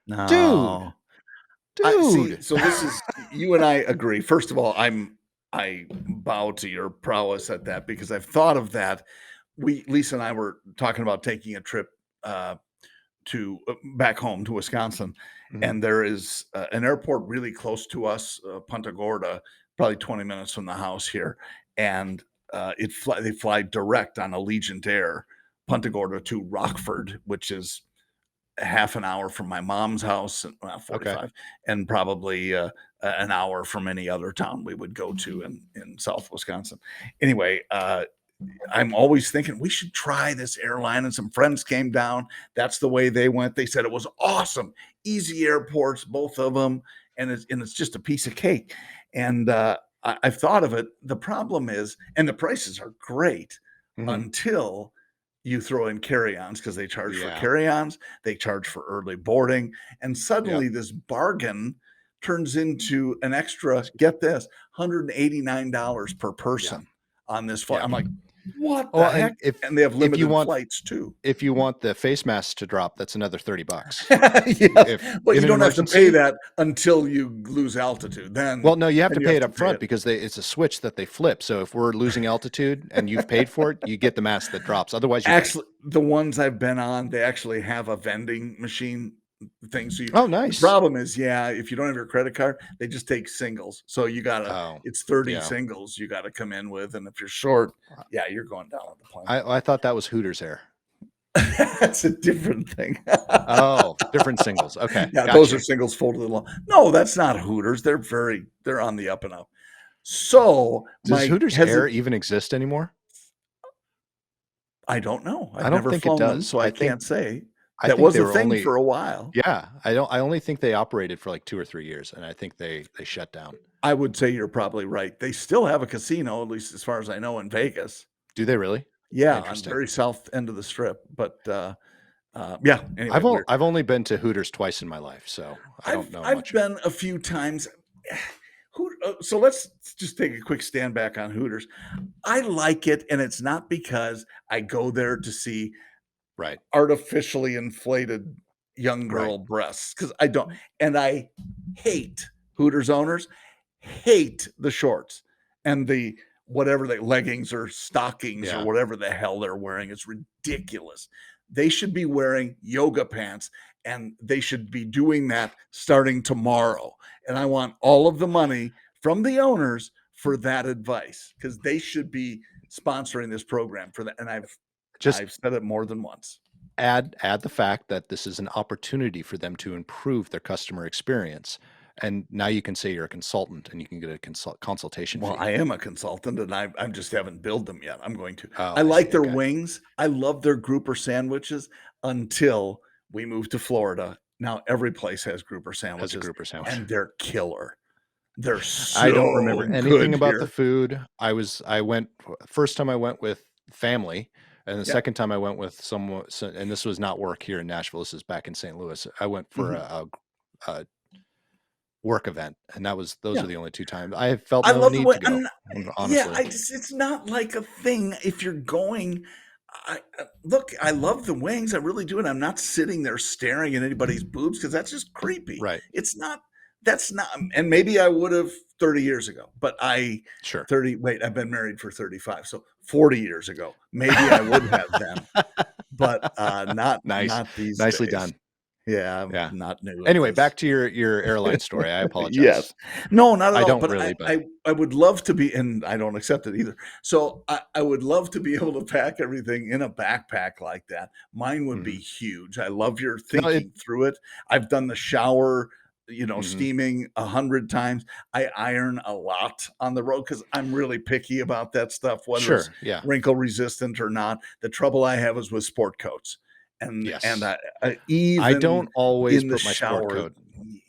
Dude, No. I see. dude." So this is you and I agree. First of all, I bow to your prowess at that because I've thought of that. Lisa and I were talking about taking a trip to back home to Wisconsin, Mhm. and there is an airport really close to us, Punta Gorda, probably 20 minutes from the house here, and they fly direct on Allegiant Air, Punta Gorda to Rockford, which is half an hour from my mom's house, and well, Okay. 45, and probably an hour from any other town we would go to in South Wisconsin. Anyway, I'm always thinking we should try this airline, and some friends came down. That's the way they went. They said it was awesome, easy airports, both of them, and it's just a piece of cake. And I've thought of it. The problem is, and the prices are great Mhm. until you throw in carry-ons, because they charge for Yeah. carry-ons, they charge for early boarding, and Yep. suddenly this bargain turns into an extra, get this, $189 per Yeah. person on this flight. Yeah. I'm like, what the Well, and heck? And they have if you limited want flights too. if you want the face mask to drop, that's another $30. Yes, If but in you an don't have to pay emergency, that until you lose altitude. well, no, you have Then to you pay have it to up pay front it. because it's a switch that they flip. So if we're losing altitude and you've paid for it, you get the mask that drops. Otherwise, you pay. Actually, the ones I've been on, they actually have a vending machine thing. So Oh, the nice. problem is, yeah, if you don't have your credit card, they just take singles. So Oh, it's 30 yeah. singles you gotta come in with. And if you're short, yeah, you're going down on the plane. I thought that was Hooters hair. That's a different thing. Oh, different singles. Okay, Yeah, those are gotcha. singles folded along. No, that's not Hooters. They're on the up and up. So Does my Hooters Air hesit even exist anymore? I don't know. I I've don't never think it flown them, does. so I can't say. I That think was they a were thing only for a while. yeah. I only think they operated for like 2 or 3 years, and I think they shut down. I would say you're probably right. They still have a casino, at least as far as I know, in Vegas. Do they really? Yeah, on Interesting. very south end of the strip. But yeah. Anyway, I've only been to Hooters twice in my life, so I don't know I've much. been a few times. So let's just take a quick stand back on Hooters. I like it, and it's not because I go there to see Right. artificially inflated young Right. girl breasts, because I don't, and I hate Hooters owners, hate the shorts and the whatever they leggings or stockings or Yeah. whatever the hell they're wearing. It's ridiculous. They should be wearing yoga pants, and they should be doing that starting tomorrow. And I want all of the money from the owners for that advice, because they should be sponsoring this program for that. And Just I've said it more than once. add the fact that this is an opportunity for them to improve their customer experience. And now you can say you're a consultant and you can get a consultation Well, fee. I am a consultant, and I just haven't built them yet. I'm going to. Oh, I I like see. their Okay. wings. I love their grouper sandwiches until we moved to Florida. Now every place has grouper As a sandwiches, grouper sandwich. and they're killer. They're I don't so remember anything good about the here. food. I went first time I went with family, and the Yeah. second time I went with someone, and this was not work here in Nashville. This is back in St. Louis. I went for Mhm. a work event, and those Yeah. are the only 2 times. I have felt I no love the need way to go, yeah, honestly. it's not like a thing if you're going look, I love the wings, I really do, and I'm not sitting there staring at anybody's boobs because that's just creepy. Right. It's not that's not and maybe I would've 30 years ago, but I Sure. 30 wait, I've been married for 35, so 40 years ago, maybe I would have then, but, Nice. not these Nicely days. done. Yeah, I'm Yeah. not new at Anyway, this. back to your airline story. I apologize. Yes. No, not at I all, don't but really, but I would love to be and I don't accept it either. So, I would love to be able to pack everything in a backpack like that. Mine would be mhm. huge. I love your No, it thinking through it. I've done the shower, mhm. steaming 100 times. I iron a lot on the road because 'cause I'm really picky about that stuff, whether it's Sure, yeah. wrinkle resistant or not. The trouble I have is with sport coats, and Yes. I I even don't always in the put my sport shower coat.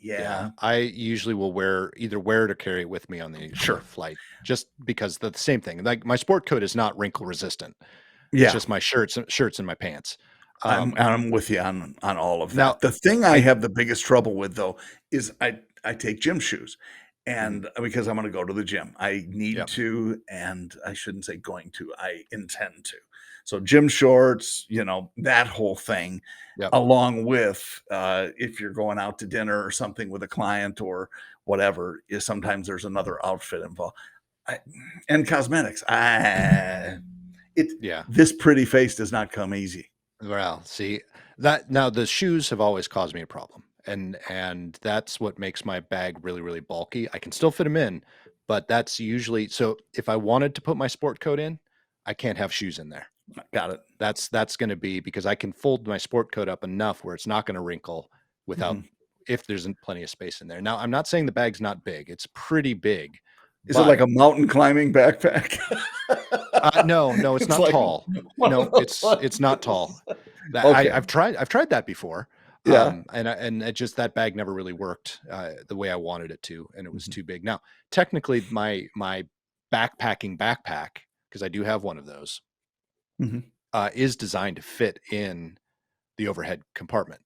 Yeah, yeah, I usually will either wear it or carry it with me on the sure. flight, just because the same thing. Like my sport coat is not wrinkle resistant. It's Yeah. just my shirts and my pants. Um, I'm with you on all of now that. The thing I I have the biggest trouble with though is I take gym shoes mhm, and because I'm gonna go to the gym. I need yep, to, and I shouldn't say going to, I intend to. So gym shorts, that whole thing, yep, along with if you're going out to dinner or something with a client or whatever, is sometimes there's another outfit involved. I, and cosmetics. It yeah. this pretty face does not come easy. Well, see, that now the shoes have always caused me a problem, and that's what makes my bag really, really bulky. I can still fit them in, but that's usually so if I wanted to put my sport coat in, I can't have shoes in there. Got it. That's gonna be because I can fold my sport coat up enough where it's not gonna wrinkle without Mhm. if there's plenty of space in there. Now, I'm not saying the bag's not big. It's pretty big, Is it but like a mountain climbing backpack? no, no, it's It's not like tall. one of No, those it's not tall. ones. That Okay. I've tried that before, Yeah. and it just that bag never really worked the way I wanted it to, and it was Mhm. too big. Now, technically, my backpacking backpack because I do have one of those Mhm. is designed to fit in the overhead compartment,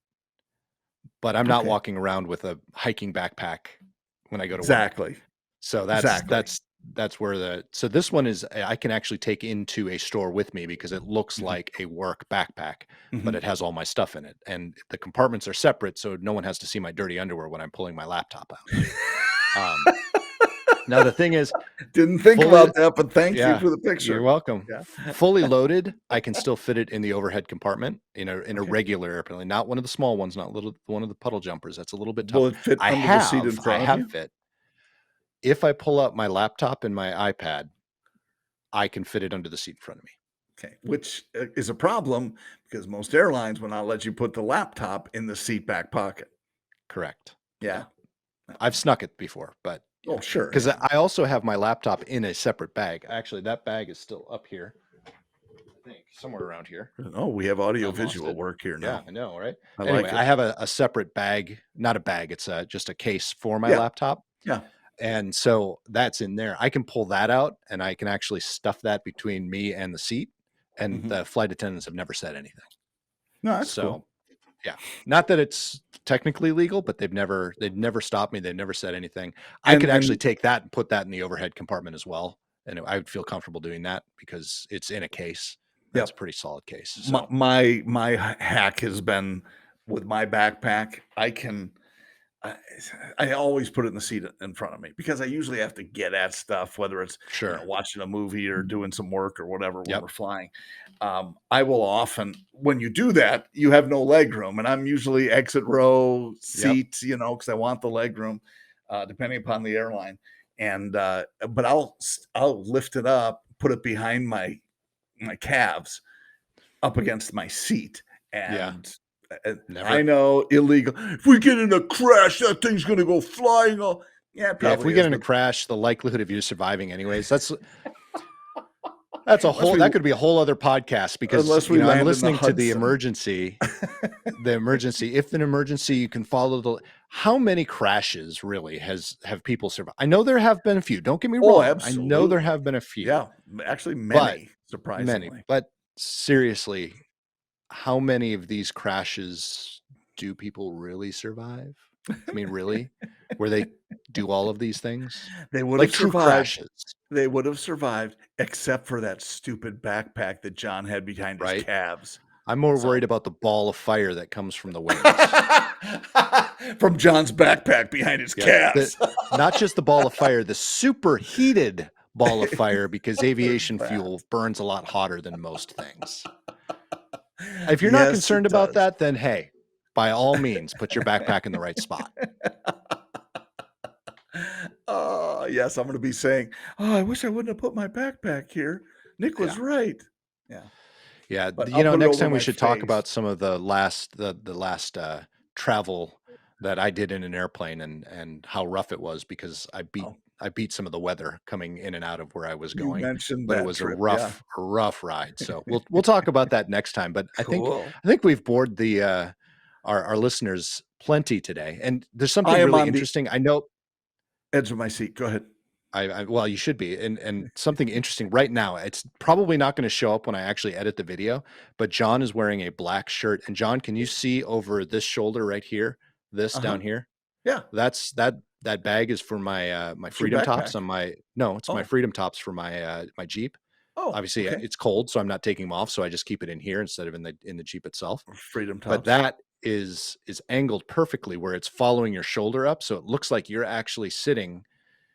but I'm not Okay. walking around with a hiking backpack when I go to work. Exactly. So Exactly. that's where so this one is I can actually take into a store with me because it looks Mhm. like a work backpack, but Mhm. it has all my stuff in it, and the compartments are separate, so no one has to see my dirty underwear when I'm pulling my laptop out. Now the thing is, Didn't think fully about that, but thank you yeah, for the you're picture. welcome. Yeah. Fully loaded, I can still fit it in the overhead compartment in a Okay. regular airplane, not one of the small ones, not little one of the puddle jumpers. That's a little bit Will tough. it fit under the seat in I front of have you? fit. If I pull out my laptop and my iPad, I can fit it under the seat in front of me. Okay, which, is a problem because most airlines will not let you put the laptop in the seat back pocket. Correct. Yeah. Yeah. I've snuck it before, but Oh, yeah. sure, Because yeah. I also have my laptop in a separate bag. Actually, that bag is still up here. I think somewhere around here. Oh, we have audio I lost visual it. work here Yeah, now. I know, right? I Anyway, like I it. have a separate bag, not a bag, it's just a case for my Yeah, laptop. yeah. And so that's in there. I can pull that out and I can actually stuff that between me and the seat. And Mhm. the flight attendants have never said anything. No, that's So cool. yeah. Not that it's technically legal, but they've never stopped me. They've never said anything. I could actually And take that and put that in the overhead compartment as well. And I would feel comfortable doing that because it's in a case. And it's a yep. pretty solid case. My So my my hack has been with my backpack, I I always put it in the seat in front of me because I usually have to get at stuff, whether it's, sure. watching a movie or doing some work or whatever when Yep. we're flying. I will often when you do that, you have no leg room, and I'm usually exit row Yep. seats, because I want the leg room, depending upon the airline. And, but I'll lift it up, put it behind my calves up against my seat, Yeah. and, I Never. know, illegal. "If we get in a crash, that thing's gonna go flying off." Yeah, it Yeah. If probably we get is, in a but crash, the likelihood of you surviving anyways, that's a unless whole we that could be a whole other podcast because I'm land in the listening to Hudson. the emergency. If an emergency, you can follow how many crashes really have people survived? I know there have been a few. Don't get me Oh, wrong. I know there absolutely. have been a few, Yeah, actually but many, many. surprisingly. But seriously, how many of these crashes do people really survive? I mean, really? Where they do all of these things? They would Like have true survived. crashes, They would have survived, except for that stupid backpack that John had behind his right? calves. I'm more So worried about the ball of fire that comes from the wings. from John's backpack behind his Yeah, calves. not just the ball of fire, the superheated ball of fire, because aviation Wow. fuel burns a lot hotter than most things. If you're not Yes, it concerned about does. that, then hey, by all means, put your backpack in the right spot. Oh, yes, I'm gonna be saying, "Oh, I wish I wouldn't have put my backpack here. Nick was Yeah. right." Yeah, Yeah, but you I'll know, put it next over time we my should talk face. about some of the last travel that I did in an airplane and how rough it was, because Oh, I beat some of the weather coming in and out of where I was you going, mentioned but it that was a trip, yeah. rough ride. So we'll talk about that next time. But Cool. I think we've bored the our listeners plenty today. And there's I something am really on the interesting. I know edge of my seat. Go ahead. well, you should be. And something interesting right now, it's probably not going to show up when I actually edit the video, but John is wearing a black shirt. And John, can you see over this shoulder right here, this Uh-huh. down here? Yeah, That bag is for my my it's your Freedom Tops backpack. on my no, it's my Oh. Freedom Tops for my my Jeep. Oh, Obviously, okay. it's cold, so I'm not taking them off, so I just keep it in here instead of in the Jeep itself. Freedom But Tops. that is angled perfectly where it's following your shoulder up, so it looks like you're actually sitting,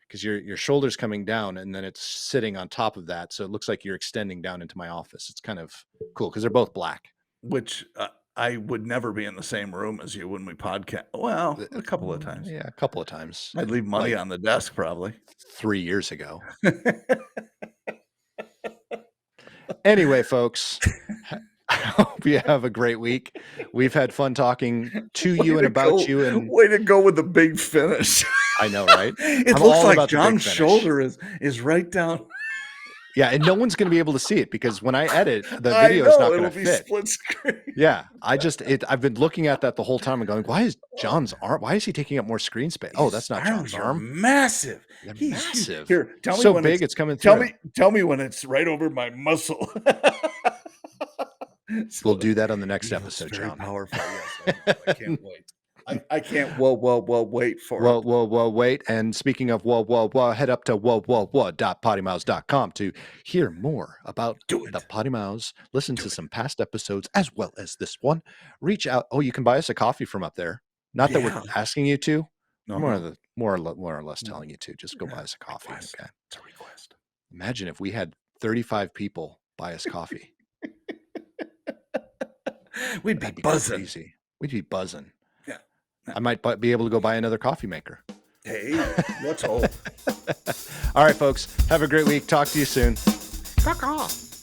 because your shoulder's coming down and then it's sitting on top of that, so it looks like you're extending down into my office. It's kind of cool because they're both black. Which, I would never be in the same room as you when we podcast. Well, a couple of times. Yeah, a couple of times, I'd leave money like on the desk probably. 3 years ago. Anyway, folks, I hope you have a great week. We've had fun talking to you and about you, and Way to go with the big finish. I know, right? It I'm looks all like about the big John's finish. shoulder is right down. Yeah, and no one's going to be able to see it because when I edit, the I video is not know, going it'll to be fit. split screen. Yeah, I've been looking at that the whole time and going, why is John's arm? Why is he taking up more screen space? Oh, that's not John's Arms are arm. massive. They're He's huge. massive. Here, tell me So when big, it's coming tell through. tell me when it's right over my muscle. We'll So, do that on the next he looks episode, very John. powerful. Yes, I can't wait. I can't wait for it. Whoa, wait. And speaking of whoa, head up to whoa.poddimouths.com to hear more about Do the it. PoddiMouths. Listen Do to it. some past episodes as well as this one. Reach out. Oh, you can buy us a coffee from up there. Not that we're Yeah. asking you to. No, More or less no. telling you to. Just go buy us a coffee. Request. Okay. It's a request. Imagine if we had 35 people buy us coffee. We'd be That'd be buzzing. crazy. We'd be buzzing. Yeah. I might be able to go buy another coffee maker. Hey, let's hope. All right, folks. Have a great week. Talk to you soon. Fuck off.